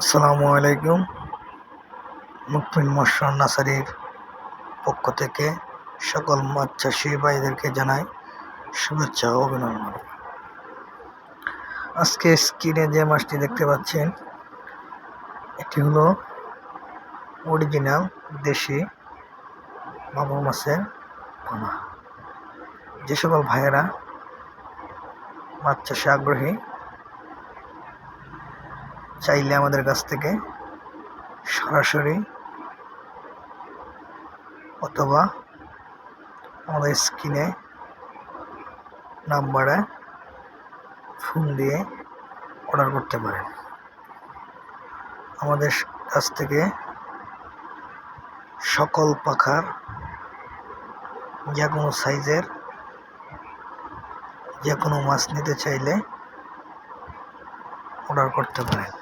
আসসালামু আলাইকুম। মুকমিল মৎস্য নার্সারির পক্ষ থেকে সকল মাছ চাষি ভাইদেরকে জানাই শুভেচ্ছা ও অভিনন্দন। আজকে স্ক্রিনে যে মাছটি দেখতে পাচ্ছেন এটি হলো অরিজিনাল দেশি মাগুর মাছের পোনা। যে সকল ভাইয়েরা মাছ চাষে আগ্রহী চাইলে আমাদের কাছ থেকে সরাসরি অথবা আমাদের স্ক্রিনে নাম্বারে ফোন দিয়ে অর্ডার করতে পারেন। আমাদের কাছ থেকে সকল পাখার যে কোনো সাইজের যে কোনো মাছ নিতে চাইলে অর্ডার করতে পারেন।